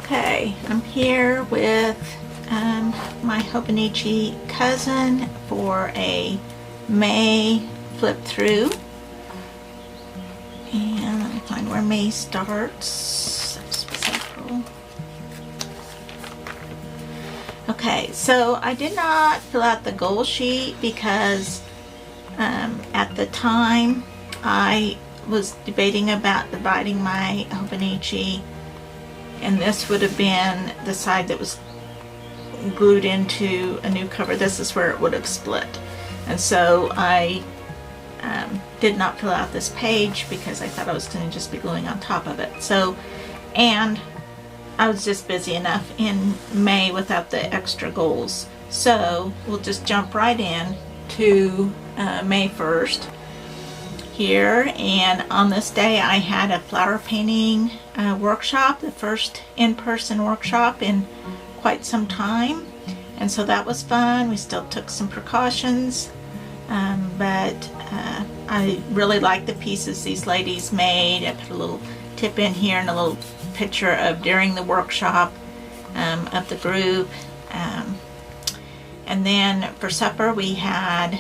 Okay, I'm here with my Hobonichi cousin for a May flip through. And let me find where May starts. April. Okay, so I did not fill out the goal sheet because at the time I was debating about dividing my Hobonichi, and this would have been the side that was glued into a new cover. This is where it would have split, and so I did not fill out this page because I thought I was going to just be gluing on top of it. So, and I was just busy enough in May without the extra goals. So we'll just jump right in to May 1st here, and on this day I had a flower painting workshop, the first in-person workshop in quite some time, and so that was fun. We still took some precautions, but I really like the pieces these ladies made. I put a little tip in here and a little picture of during the workshop of the group, and then for supper we had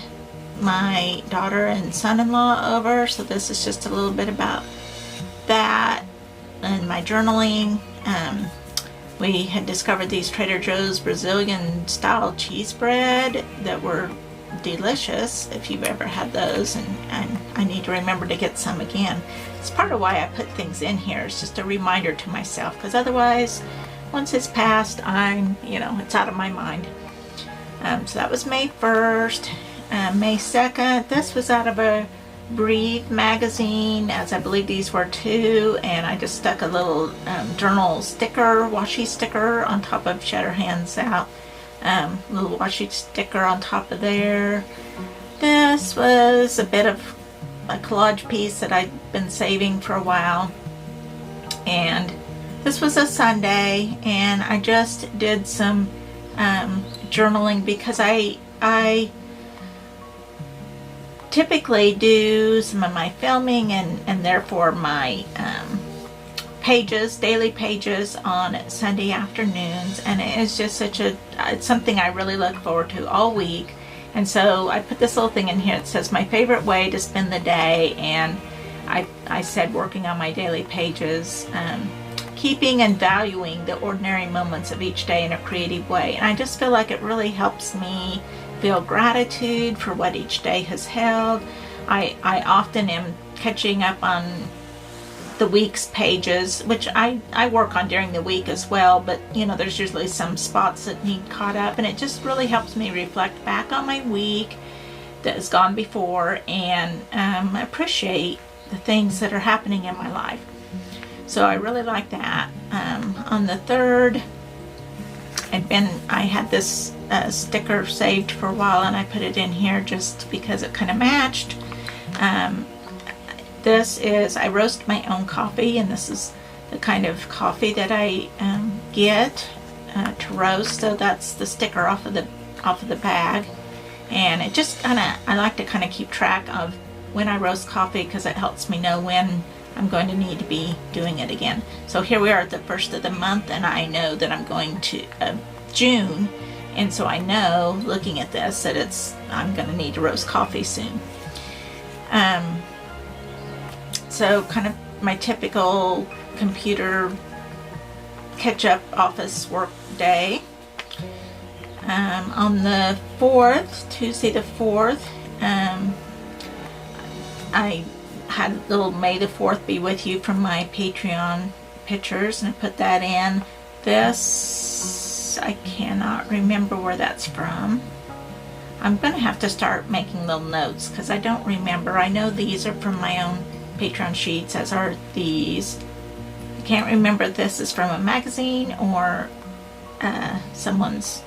my daughter and son-in-law over, so this is just a little bit about that and my journaling. We had discovered these Trader Joe's Brazilian style cheese bread that were delicious if you've ever had those, and I need to remember to get some again. It's part of why I put things in here. It's just a reminder to myself, because otherwise once it's passed, it's out of my mind. So that was May 1st. May 2nd, this was out of a Breathe magazine, as I believe these were too, and I just stuck a little journal sticker, washi sticker on top of Shut Her Hands Out. Little washi sticker on top of there. This was a bit of a collage piece that I'd been saving for a while, and this was a Sunday, and I just did some journaling because I typically do some of my filming and therefore my pages, daily pages on Sunday afternoons, and it is just it's something I really look forward to all week. And so I put this little thing in here that says my favorite way to spend the day, and I said working on my daily pages, keeping and valuing the ordinary moments of each day in a creative way. And I just feel like it really helps me feel gratitude for what each day has held. I often am catching up on the week's pages, which I work on during the week as well, but there's usually some spots that need caught up, and it just really helps me reflect back on my week that has gone before and appreciate the things that are happening in my life. So I really like that. On the 3rd, I had this sticker saved for a while, and I put it in here just because it kind of matched. This is, I roast my own coffee, and this is the kind of coffee that I get to roast. So that's the sticker off of the bag, and it just I like to kind of keep track of when I roast coffee, because it helps me know when I'm going to need to be doing it again. So here we are at the 1st of the month, and I know that I'm going to June, and so I know, looking at this, that I'm going to need to roast coffee soon. So kind of my typical computer catch-up office work day. On the 4th, Tuesday the 4th, I had little May the 4th be with you from my Patreon pictures, and I put that in. This, I cannot remember where that's from. I'm going to have to start making little notes because I don't remember. I know these are from my own Patreon sheets, as are these. I can't remember if this is from a magazine or someone's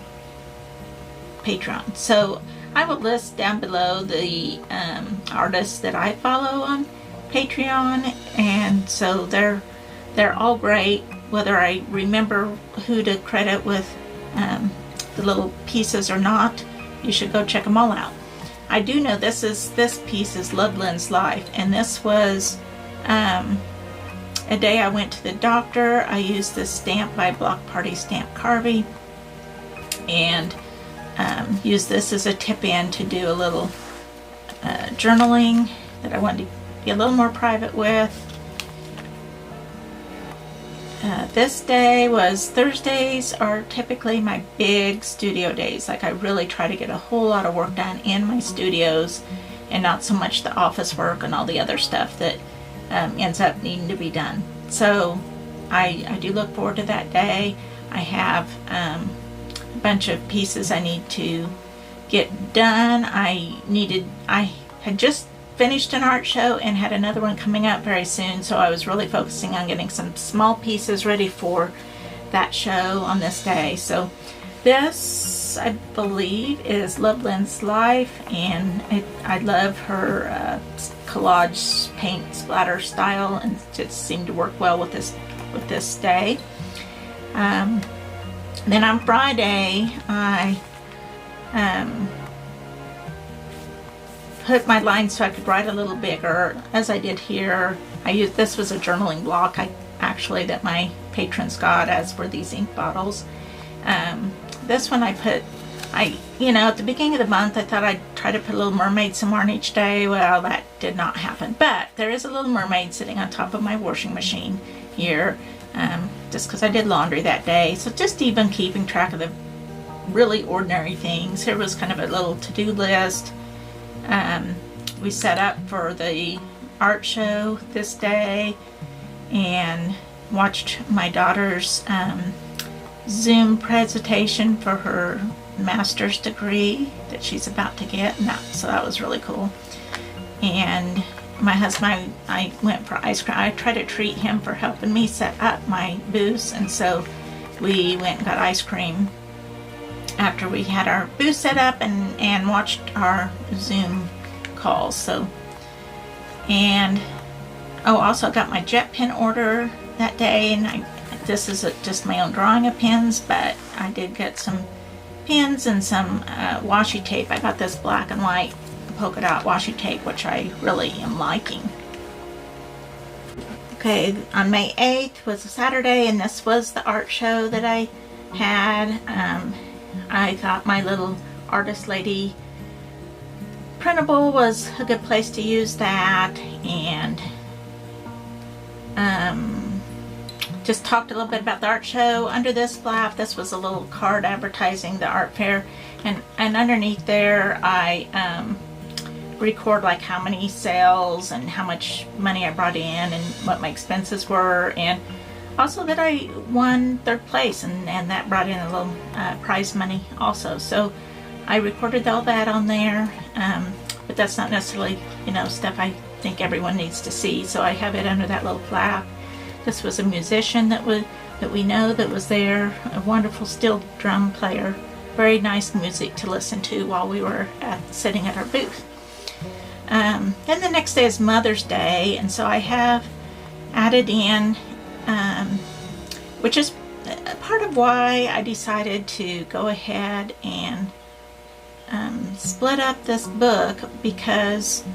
Patreon. So I will list down below the artists that I follow on Patreon, and so they're all great, whether I remember who to credit with the little pieces or not. You should go check them all out. I do know this piece is Loveland's Life, and this was a day I went to the doctor, I used this stamp by Block Party Stamp Carving, and used this as a tip-in to do a little journaling that I wanted to be a little more private with. This day was, Thursdays are typically my big studio days. Like, I really try to get a whole lot of work done in my studios and not so much the office work and all the other stuff that ends up needing to be done. So I do look forward to that day. I have a bunch of pieces I need to get done. I had just finished an art show and had another one coming up very soon, so I was really focusing on getting some small pieces ready for that show on this day. So this, I believe, is Loveland's Life, and I love her collage paint splatter style, and it just seemed to work well with this day. Then on Friday, I put my lines so I could write a little bigger, as I did here. This was a journaling block that my patrons got, as were these ink bottles. This one at the beginning of the month I thought I'd try to put a little mermaid somewhere on each day. Well, that did not happen, but there is a little mermaid sitting on top of my washing machine here, just because I did laundry that day. So just even keeping track of the really ordinary things. Here was kind of a little to-do list. We set up for the art show this day and watched my daughter's Zoom presentation for her master's degree that she's about to get, so that was really cool. And my husband, I went for ice cream. I tried to treat him for helping me set up my booths, and so we went and got ice cream after we had our booth set up and watched our Zoom calls. So, and also I got my jet pen order that day, and this is just my own drawing of pens, but I did get some pens and some washi tape. I got this black and white polka dot washi tape, which I really am liking. Okay, on May 8th was a Saturday, and this was the art show that I had. I thought my little artist lady printable was a good place to use that, and just talked a little bit about the art show. Under this flap, this was a little card advertising the art fair, and underneath there I record like how many sales and how much money I brought in and what my expenses were, and also that I won 3rd place, and that brought in a little prize money also. So I recorded all that on there, but that's not necessarily stuff I think everyone needs to see, so I have it under that little flap. This was a musician that we know that was there, a wonderful steel drum player. Very nice music to listen to while we were sitting at our booth. Then the next day is Mother's Day, and so I have added in, which is part of why I decided to go ahead and split up this book, because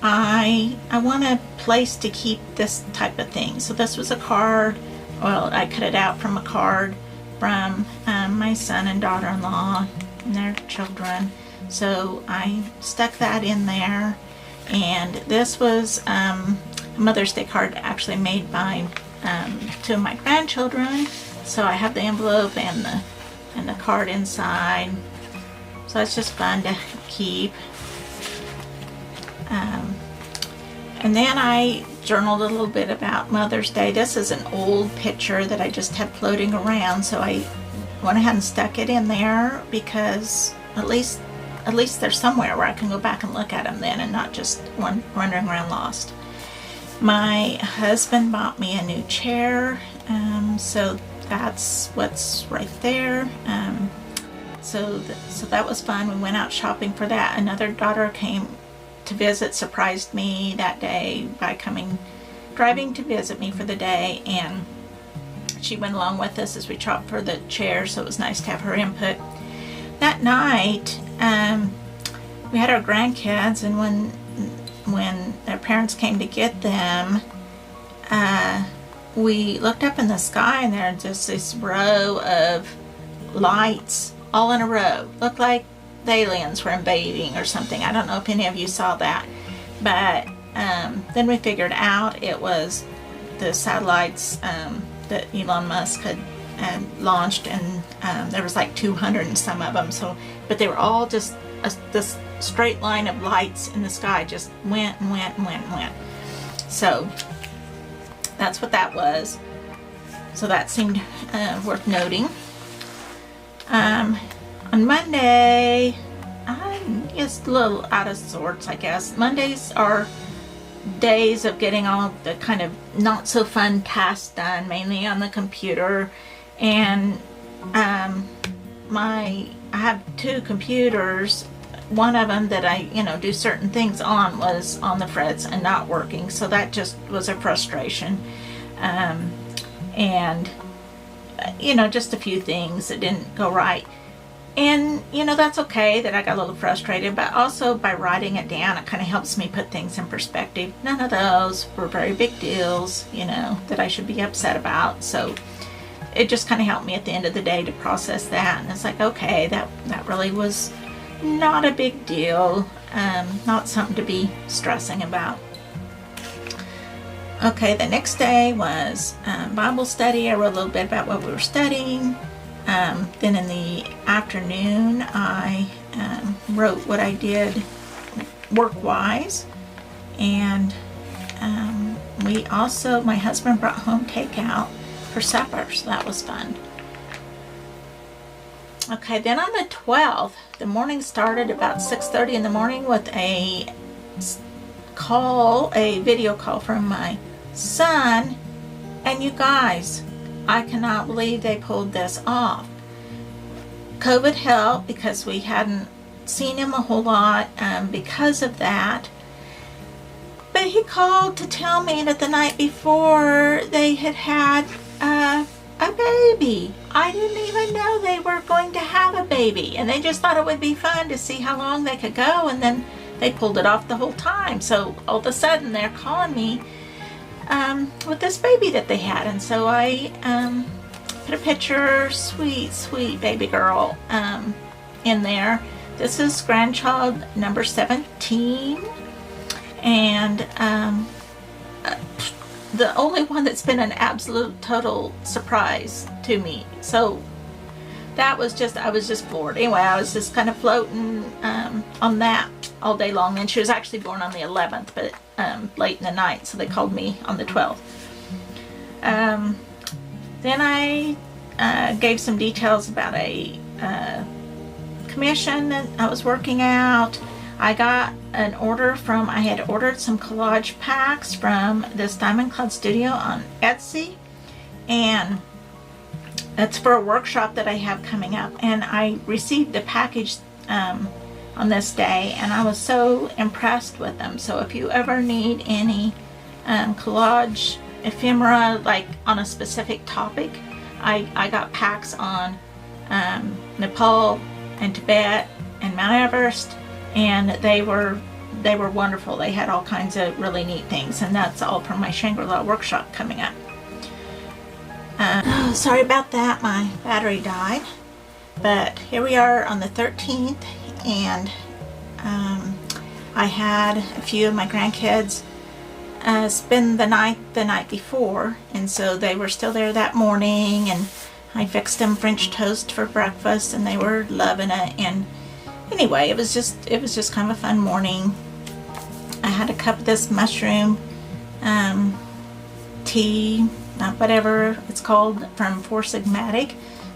I want a place to keep this type of thing. So this was a card. Well, I cut it out from a card from my son and daughter-in-law and their children. So I stuck that in there. And this was a Mother's Day card actually made by 2 of my grandchildren. So I have the envelope and the card inside. So it's just fun to keep. And then I journaled a little bit about Mother's Day. This is an old picture that I just had floating around, so I went ahead and stuck it in there, because at least they're somewhere where I can go back and look at them then, and not just wandering around lost. My husband bought me a new chair, so that's what's right there. So that was fun. We went out shopping for that. Another daughter came to visit, surprised me that day by driving to visit me for the day, and she went along with us as we shopped for the chair, so it was nice to have her input. That night, we had our grandkids, and when their parents came to get them, we looked up in the sky, and there's just this row of lights all in a row. Looked like the aliens were invading or something. I don't know if any of you saw that, but then we figured out it was the satellites that Elon Musk had launched, and there was like 200 and some of them. So, but they were all just this straight line of lights in the sky, just went and went and went and went. So that's what that was. So that seemed worth noting. On Monday, I'm just a little out of sorts, I guess. Mondays are days of getting all the kind of not so fun tasks done, mainly on the computer. And I have two computers. One of them that I do certain things on was on the fritz and not working, so that just was a frustration. And just a few things that didn't go right. And that's okay that I got a little frustrated, but also by writing it down, it kind of helps me put things in perspective. None of those were very big deals, that I should be upset about. So it just kind of helped me at the end of the day to process that. And it's like, okay, that really was not a big deal. Not something to be stressing about. Okay, the next day was Bible study. I wrote a little bit about what we were studying. Then in the afternoon, I wrote what I did work-wise. And my husband brought home takeout for supper, so that was fun. Okay, then on the 12th, the morning started about 6:30 in the morning with a video call from my son. And you guys, I cannot believe they pulled this off. COVID helped because we hadn't seen him a whole lot because of that. But he called to tell me that the night before they had a baby. I didn't even know they were going to have a baby. And they just thought it would be fun to see how long they could go. And then they pulled it off the whole time. So all of a sudden they're calling me with this baby that they had. And so I put a picture, sweet baby girl, in there. This is grandchild number 17. And the only one that's been an absolute total surprise to me. So that was I was just floored. Anyway, I was just kind of floating on that all day long. And she was actually born on the 11th, but late in the night, so they called me on the 12th. Then I gave some details about a commission that I was working out. I got an order I had ordered some collage packs from this Diamond Cloud Studio on Etsy, and it's for a workshop that I have coming up. And I received the package on this day, and I was so impressed with them. So if you ever need any collage ephemera, like on a specific topic, I got packs on Nepal and Tibet and Mount Everest, and they were wonderful. They had all kinds of really neat things, and that's all from my Shangri-La workshop coming up. Sorry about that, my battery died. But here we are on the 13th, and I had a few of my grandkids spend the night before, and so they were still there that morning, and I fixed them French toast for breakfast, and they were loving it. And anyway, it was just kind of a fun morning. I had a cup of this mushroom tea, whatever it's called, from Four Sigmatic.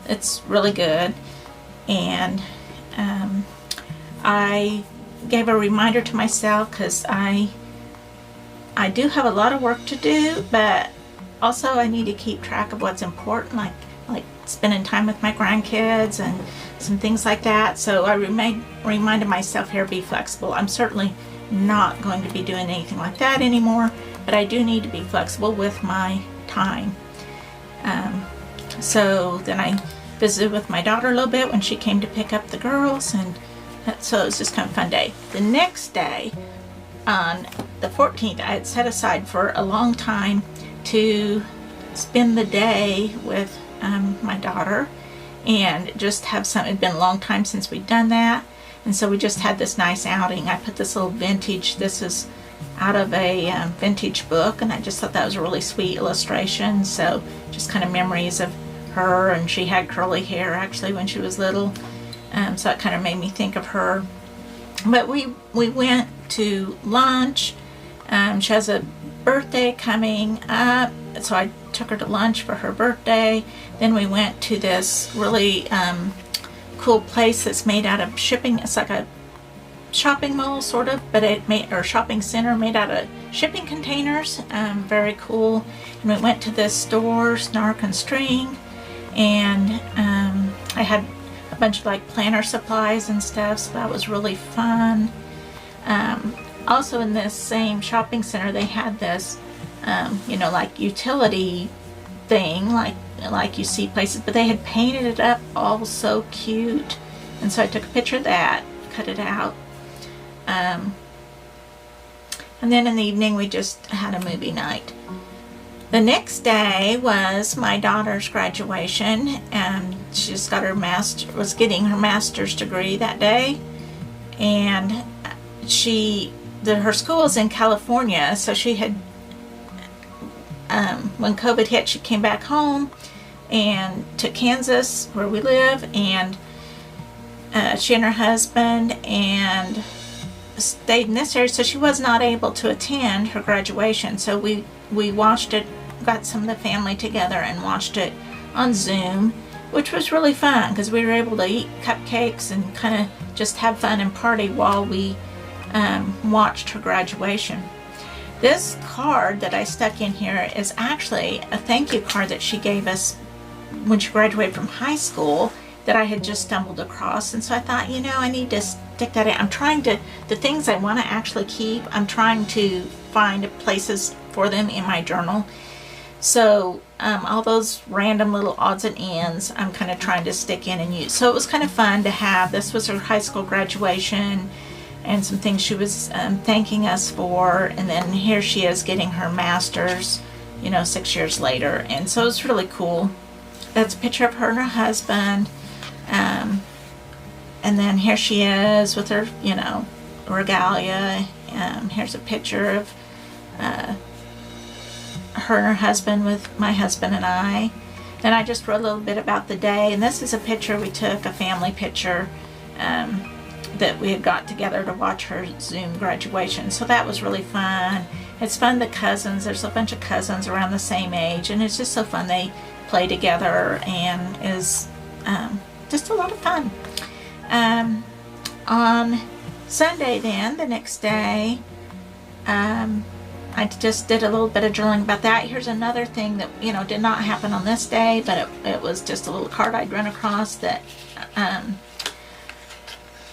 It's really good. And I gave a reminder to myself, because I do have a lot of work to do, but also I need to keep track of what's important, like spending time with my grandkids and some things like that. So I reminded myself here, be flexible. I'm certainly not going to be doing anything like that anymore, but I do need to be flexible with my time. So then I visited with my daughter a little bit when she came to pick up the girls, and so it was just kind of a fun day. The next day, on the 14th, I had set aside for a long time to spend the day with my daughter and just have some. It'd been a long time since we'd done that, and so we just had this nice outing. I put this little vintage, this is out of a vintage book, and I just thought that was a really sweet illustration. So just kind of memories of her, and she had curly hair actually when she was little, so it kind of made me think of her. But we went to lunch. She has a birthday coming up, so I took her to lunch for her birthday. Then we went to this really cool place that's made out of shipping. It's like a shopping mall sort of, but or shopping center made out of shipping containers. Very cool. And we went to this store, Snark and String, and I had a bunch of like planner supplies and stuff, so that was really fun. Also in this same shopping center, they had this like utility thing, like you see places, but they had painted it up all so cute, and so I took a picture of that, cut it out, and then in the evening we just had a movie night. The next day was my daughter's graduation, and she just got was getting her master's degree that day, and her school is in California, so she had when COVID hit, she came back home and to Kansas where we live, and she and her husband and stayed in this area, so she was not able to attend her graduation. So we watched it, got some of the family together and watched it on Zoom, which was really fun because we were able to eat cupcakes and kind of just have fun and party while we watched her graduation. This card that I stuck in here is actually a thank you card that she gave us when she graduated from high school that I had just stumbled across, and so I thought, I need to stick that in. I'm trying to, the things I want to actually keep, I'm trying to find places for them in my journal. So all those random little odds and ends I'm kind of trying to stick in and use. So it was kind of fun to have. This was her high school graduation and some things she was thanking us for, and then here she is getting her master's 6 years later, and so it's really cool. That's a picture of her and her husband, and then here she is with her regalia. Here's a picture of her and her husband with my husband and I. Then I just wrote a little bit about the day, and this is a picture we took, a family picture that we had got together to watch her Zoom graduation. So that was really fun. It's fun, the cousins, there's a bunch of cousins around the same age, and it's just so fun. They play together and is just a lot of fun. On Sunday then, the next day, I just did a little bit of journaling about that. Here's another thing that did not happen on this day, but it was just a little card I'd run across that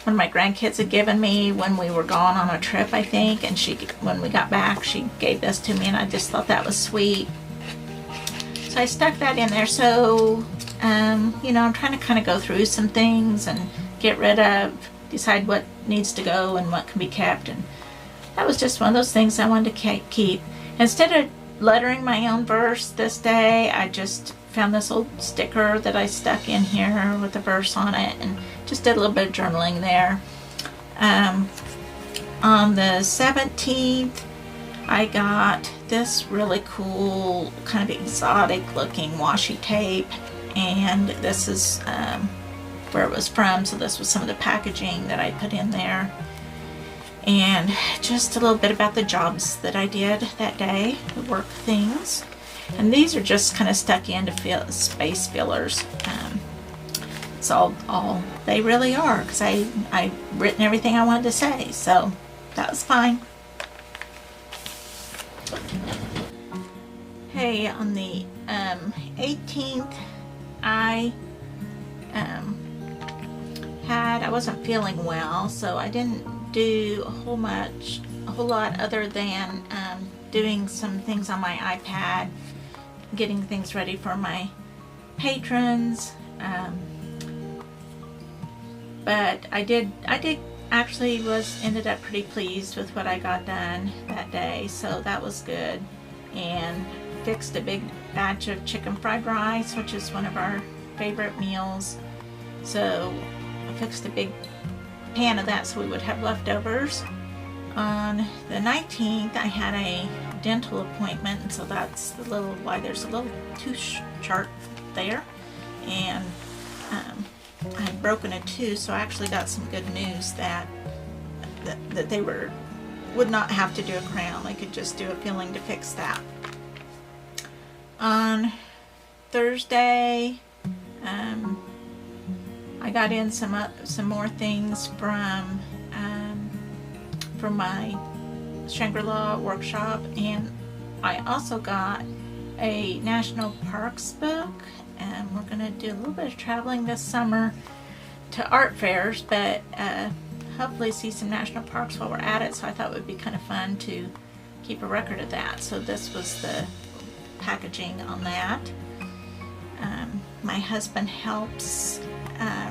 one of my grandkids had given me when we were gone on a trip, I think, and when we got back, she gave this to me, and I just thought that was sweet. So I stuck that in there. So, I'm trying to kind of go through some things and get rid of, decide what needs to go and what can be kept, and that was just one of those things I wanted to keep. Instead of lettering my own verse this day, I just found this old sticker that I stuck in here with the verse on it and just did a little bit of journaling there. On the 17th, I got this really cool, kind of exotic looking washi tape, and this is where it was from, so this was some of the packaging that I put in there. And just a little bit about the jobs that I did that day, the work things. And these are just kind of stuck in to fill space fillers. It's all they really are, because I've written everything I wanted to say, so that was fine. Hey, on the 18th, I wasn't feeling well, so I didn't do a whole lot other than doing some things on my iPad, getting things ready for my patrons. But I did actually ended up pretty pleased with what I got done that day, so that was good. And fixed a big batch of chicken fried rice, which is one of our favorite meals. So I fixed a big pan of that so we would have leftovers. On the 19th, I had a dental appointment, and so that's the little why there's a little tooth chart there. And I had broken a tooth, so I actually got some good news that they would not have to do a crown. They could just do a filling to fix that. On Thursday, I got in some more things from my Shangri-La workshop, and I also got a national parks book, and we're going to do a little bit of traveling this summer to art fairs, but hopefully see some national parks while we're at it, so I thought it would be kind of fun to keep a record of that. So this was the packaging on that. My husband helps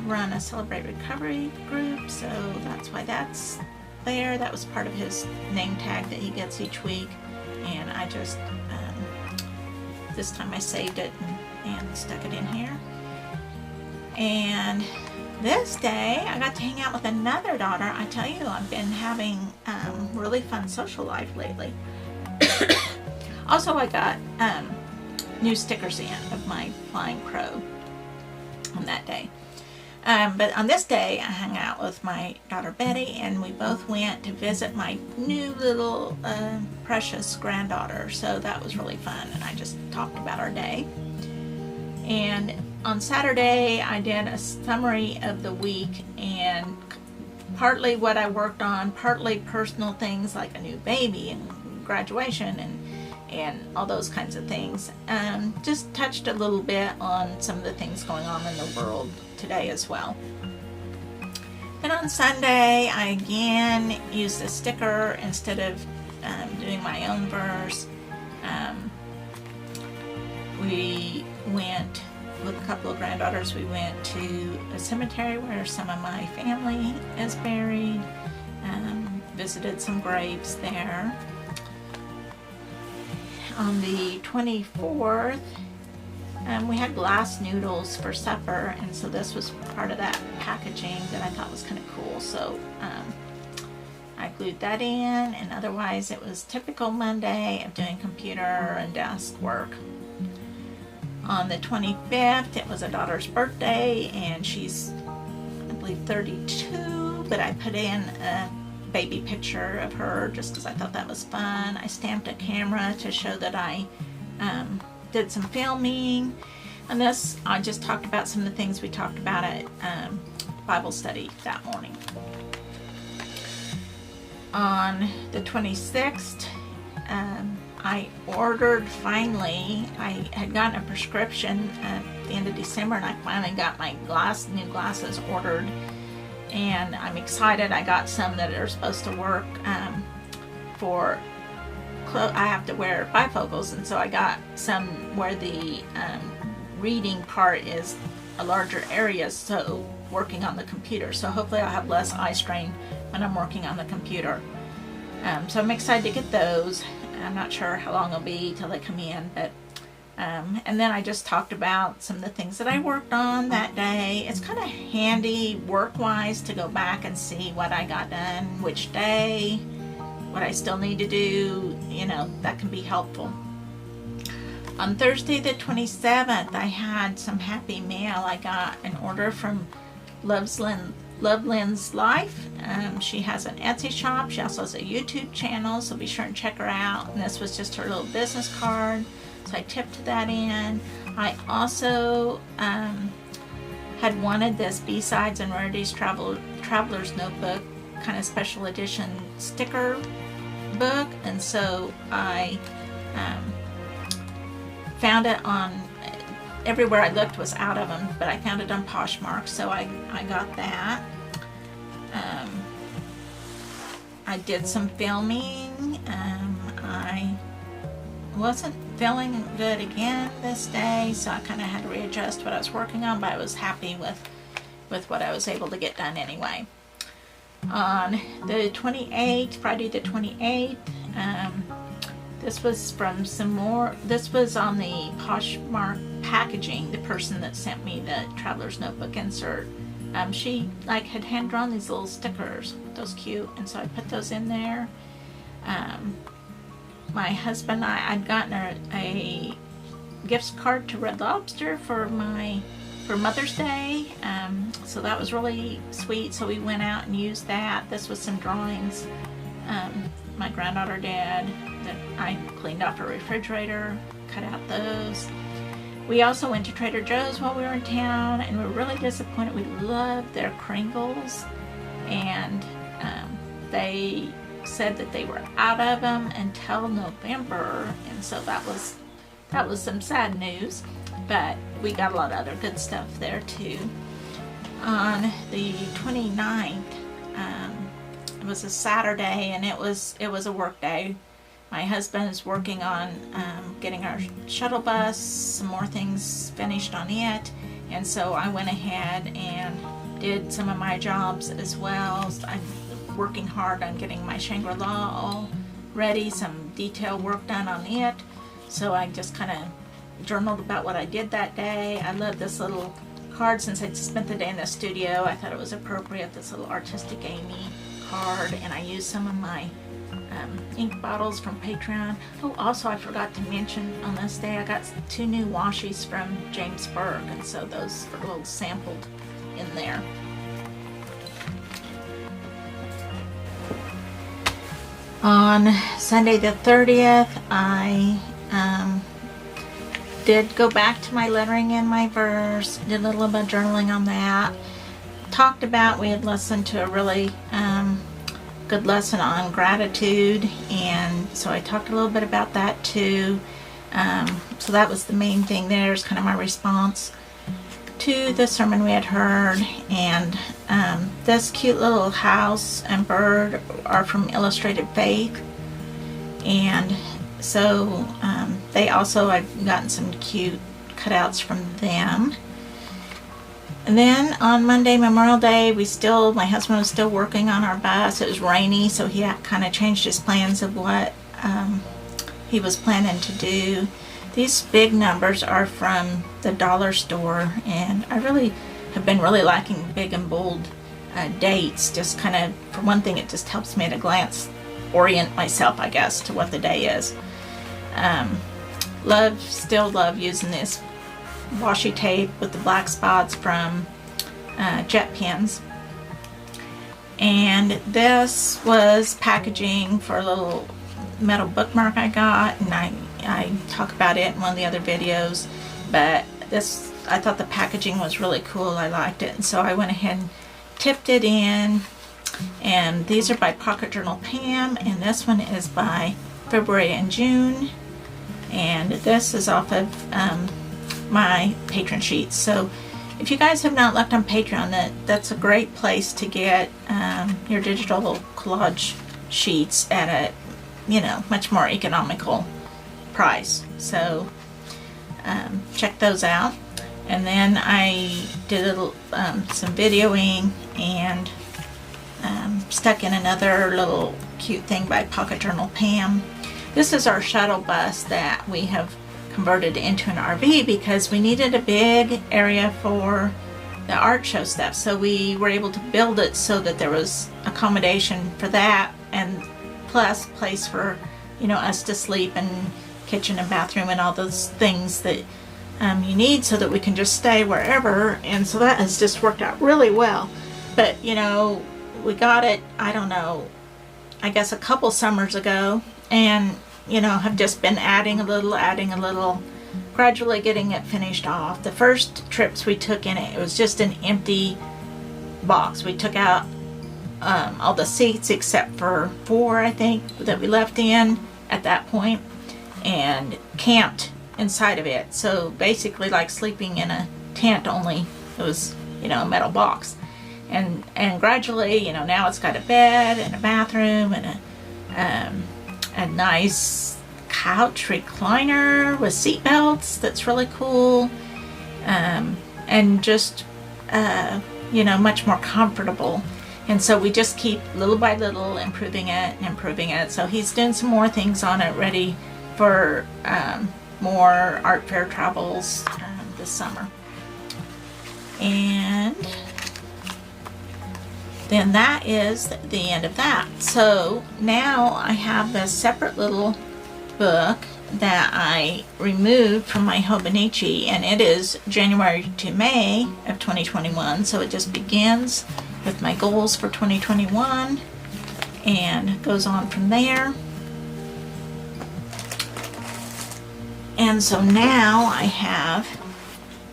run a Celebrate Recovery group, so that's why that's there. That was part of his name tag that he gets each week, and I just this time I saved it and stuck it in here. And this day I got to hang out with another daughter. I tell you, I've been having really fun social life lately. Also, I got new stickers in of my flying crow on that day. But on this day, I hung out with my daughter Betty, and we both went to visit my new little precious granddaughter. So that was really fun, and I just talked about our day. And on Saturday, I did a summary of the week, and partly what I worked on, partly personal things like a new baby and graduation and all those kinds of things. Just touched a little bit on some of the things going on in the world today as well. Then on Sunday, I again used a sticker instead of doing my own verse. We went with a couple of granddaughters. We went to a cemetery where some of my family is buried. Visited some graves there. On the 24th, we had glass noodles for supper, and so this was part of that packaging that I thought was kind of cool. So I glued that in, and otherwise it was typical Monday of doing computer and desk work. On the 25th, it was a daughter's birthday, and she's, I believe, 32, but I put in a baby picture of her just because I thought that was fun. I stamped a camera to show that I did some filming, and this, I just talked about some of the things we talked about at Bible study that morning. On the 26th, I ordered, finally, I had gotten a prescription at the end of December, and I finally got my new glasses ordered, and I'm excited. I got some that are supposed to work for, I have to wear bifocals, and so I got some where the reading part is a larger area, so working on the computer. So hopefully I'll have less eye strain when I'm working on the computer. So I'm excited to get those. I'm not sure how long it'll be till they come in, but and then I just talked about some of the things that I worked on that day. It's kind of handy work-wise to go back and see what I got done, which day, what I still need to do, you know, that can be helpful. On Thursday the 27th, I had some happy mail. I got an order from Lovelin's Life. She has an Etsy shop. She also has a YouTube channel, so be sure and check her out. And this was just her little business card, so I tipped that in. I also had wanted this B-Sides and Rarities Traveler's Notebook kind of special edition sticker book, and so I found it on, everywhere I looked was out of them, but I found it on Poshmark, so I got that. I did some filming. I wasn't feeling good again this day, so I kind of had to readjust what I was working on, but I was happy with what I was able to get done anyway. On the 28th, Friday the 28th, This was from some more, this was on the Poshmark packaging, the person that sent me the Traveler's Notebook insert. She like had hand drawn these little stickers, those cute, and so I put those in there. My husband and I'd gotten a gift card to Red Lobster for Mother's Day, so that was really sweet. So we went out and used that. This was some drawings my granddaughter did that I cleaned off her refrigerator, cut out those. We also went to Trader Joe's while we were in town, and we were really disappointed. We loved their Kringles, and they said that they were out of them until November, and so that was some sad news, but we got a lot of other good stuff there too. On the 29th, it was a Saturday, and it was a work day. My husband is working on getting our shuttle bus, some more things finished on it, and so I went ahead and did some of my jobs as well. I'm working hard on getting my Shangri-La all ready, some detail work done on it. So I just kind of journaled about what I did that day. I love this little card. Since I'd spent the day in the studio, I thought it was appropriate, this little Artistic Amy card, and I used some of my ink bottles from Patreon. Oh, also I forgot to mention, on this day I got 2 new washies from James Berg, and so those are a little sampled in there. On Sunday the 30th, I did go back to my lettering and my verse, did a little bit of journaling on that. Talked about, we had listened to a really good lesson on gratitude, and so I talked a little bit about that too. So that was the main thing there, is kind of my response to the sermon we had heard. And this cute little house and bird are from Illustrated Faith, and so they also, I've gotten some cute cutouts from them. And then on Monday, Memorial Day, my husband was still working on our bus. It was rainy, so he had kind of changed his plans of what he was planning to do. These big numbers are from the dollar store, and I really have been really liking big and bold dates. Just kind of, for one thing, it just helps me at a glance orient myself, I guess, to what the day is. Still love using this washi tape with the black spots from Jet Pens. And this was packaging for a little metal bookmark I got, and I talk about it in one of the other videos, but this, I thought the packaging was really cool. I liked it, and so I went ahead and tipped it in. And these are by Pocket Journal Pam, and this one is by February and June, and this is off of my patron sheets. So if you guys have not looked on Patreon, that's a great place to get your digital collage sheets at a much more economical price. So check those out. And then I did some videoing and stuck in another little cute thing by Pocket Journal Pam. This is our shuttle bus that we have converted into an RV because we needed a big area for the art show stuff. So we were able to build it so that there was accommodation for that, and plus place for us to sleep, and kitchen and bathroom and all those things that you need, so that we can just stay wherever. And so that has just worked out really well. But we got it, I don't know, I guess a couple summers ago, and have just been adding a little, gradually getting it finished off. The first trips we took in it was just an empty box. We took out all the seats except for 4, I think, that we left in at that point, and camped inside of it. So basically like sleeping in a tent, only it was a metal box. And gradually, now it's got a bed and a bathroom and a nice couch recliner with seat belts that's really cool, and just much more comfortable. And so we just keep little by little improving it. So he's doing some more things on it, ready for more art fair travels this summer. And then that is the end of that. So now I have this separate little book that I removed from my Hobonichi, and it is January to May of 2021. So it just begins with my goals for 2021 and goes on from there. And so now I have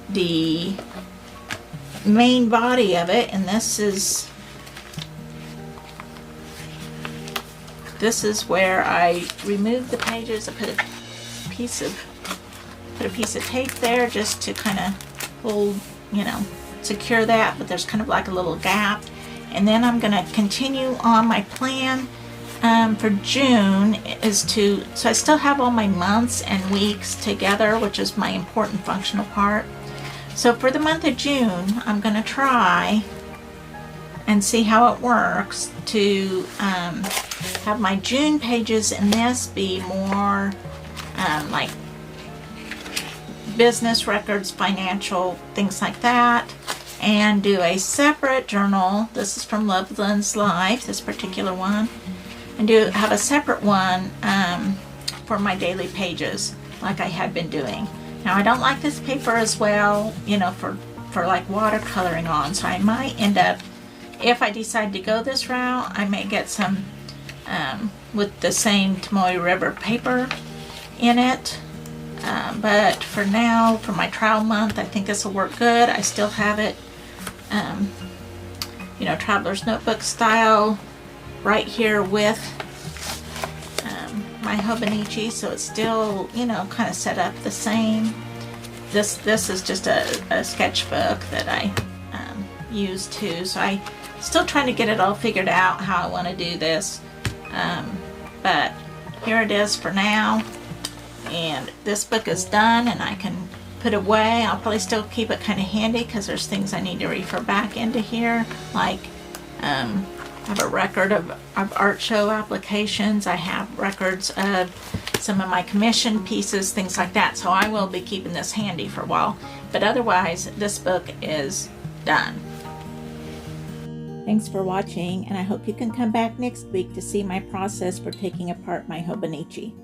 the main body of it, and this is where I removed the pages. I put a piece of tape there just to kind of hold, secure that, but there's kind of like a little gap. And then I'm going to continue on my plan for June so I still have all my months and weeks together, which is my important functional part. So for the month of June, I'm going to try and see how it works to have my June pages in this be more like business records, financial, things like that, and do a separate journal. This is from Loveland's Life, this particular one, and have a separate one for my daily pages like I had been doing. Now I don't like this paper as well, for like watercoloring on, so I might end up, if I decide to go this route, I may get some with the same Tomoe River paper in it. But for now, for my trial month, I think this will work good. I still have it, Traveler's Notebook style right here with my Hobonichi, so it's still, kind of set up the same. This is just a sketchbook that I use too, so I still trying to get it all figured out how I want to do this, but here it is for now. And this book is done and I can put away. I'll probably still keep it kind of handy because there's things I need to refer back into here, like I have a record of art show applications. I have records of some of my commission pieces, things like that. So I will be keeping this handy for a while. But otherwise, this book is done. Thanks for watching, and I hope you can come back next week to see my process for taking apart my Hobonichi.